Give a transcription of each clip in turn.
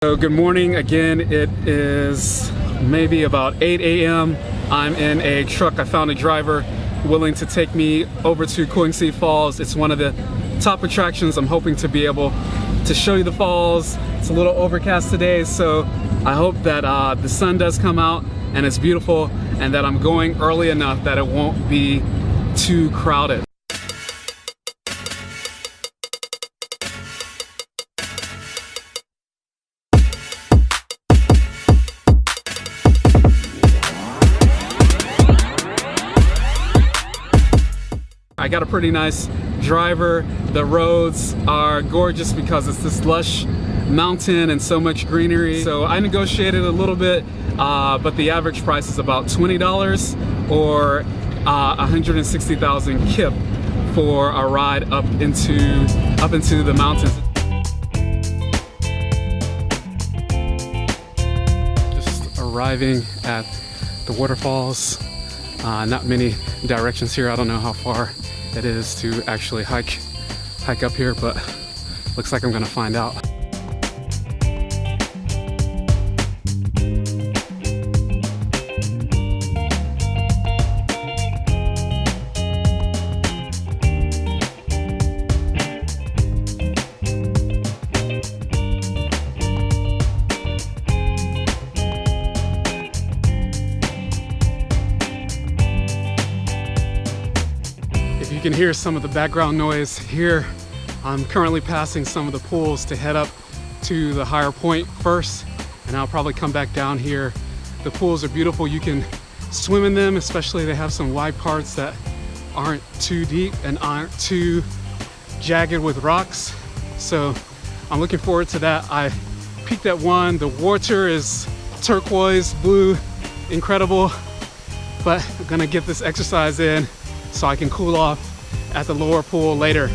So good morning again. It is maybe about 8 a.m. I'm in a truck. I found a driver willing to take me over to Kuangsi Falls. It's one of the top attractions. I'm hoping to be able to show you the falls. It's a little overcast today, so I hope that the sun does come out and it's beautiful, and that I'm going early enough that it won't be too crowded. I got a pretty nice driver. The roads are gorgeous because it's this lush mountain and so much greenery. So I negotiated a little bit, but the average price is about $20 or 160,000 kip for a ride up into the mountains. Just arriving at the waterfalls. Not many directions here. I don't know how far it is to actually hike up here, but looks like I'm gonna find out. You can hear some of the background noise here. I'm currently passing some of the pools to head up to the higher point first, and I'll probably come back down here. The pools are beautiful. You can swim in them, especially they have some wide parts that aren't too deep and aren't too jagged with rocks. So I'm looking forward to that. I peeked at one. The water is turquoise blue, incredible, but I'm gonna get this exercise in so I can cool off at the lower pool later.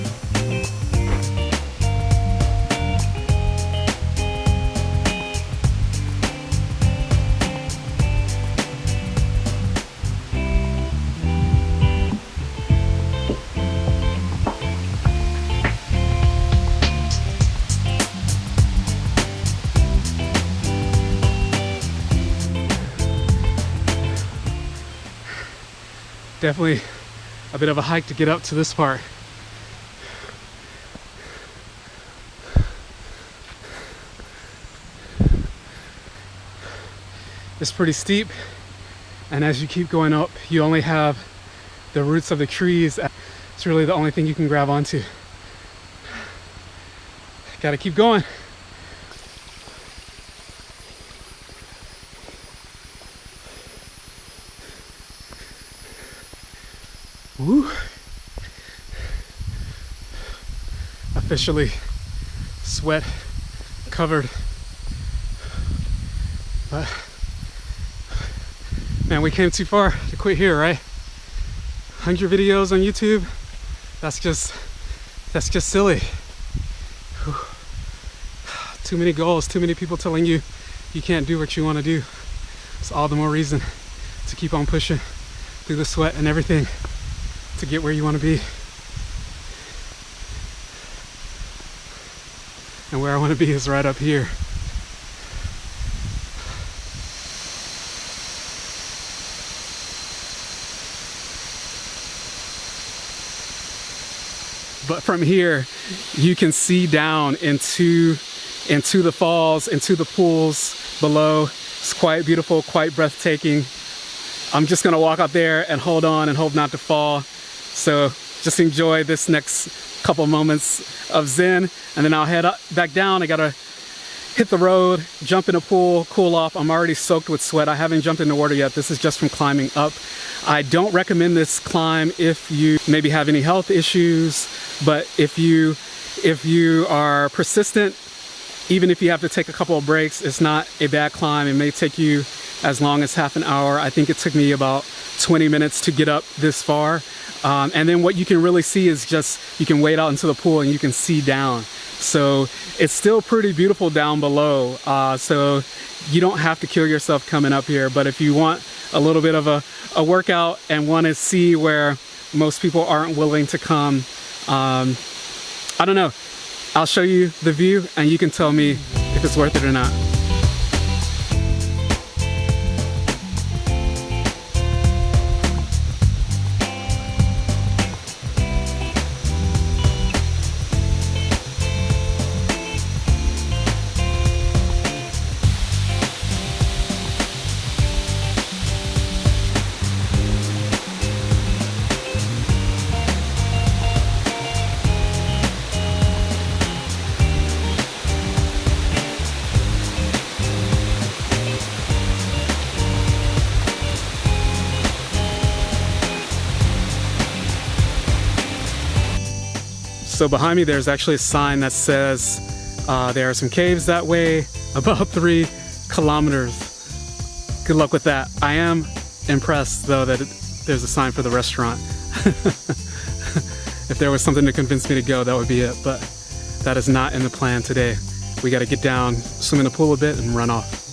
Definitely a bit of a hike to get up to this part. It's pretty steep, and as you keep going up, you only have the roots of the trees. It's really the only thing you can grab onto. Gotta keep going. Woo. Officially sweat covered, but man, we came too far to quit here, right? 100 videos on YouTube, that's just silly. Whew. Too many goals, too many people telling you you can't do what you want to do. It's all the more reason to keep on pushing through the sweat and everything to get where you want to be. And where I want to be is right up here. But from here, you can see down into the falls, into the pools below. It's quite beautiful, quite breathtaking. I'm just gonna walk out there and hold on and hope not to fall. So just enjoy this next couple moments of zen, and then I'll head back down. I gotta hit the road, jump in a pool, cool off. I'm already soaked with sweat. I haven't jumped in the water yet. This is just from climbing up. I don't recommend this climb if you maybe have any health issues, but if you are persistent, even if you have to take a couple of breaks, it's not a bad climb. It may take you as long as half an hour. I think it took me about 20 minutes to get up this far. And then what you can really see is just, you can wade out into the pool and you can see down. So it's still pretty beautiful down below. So you don't have to kill yourself coming up here. But if you want a little bit of a workout and want to see where most people aren't willing to come, I don't know. I'll show you the view and you can tell me if if it's worth it or not. So behind me there's actually a sign that says there are some caves that way, about 3 kilometers. Good luck with that. I am impressed though that there's a sign for the restaurant. If there was something to convince me to go, that would be it, but that is not in the plan today. We got to get down, swim in the pool a bit, and run off.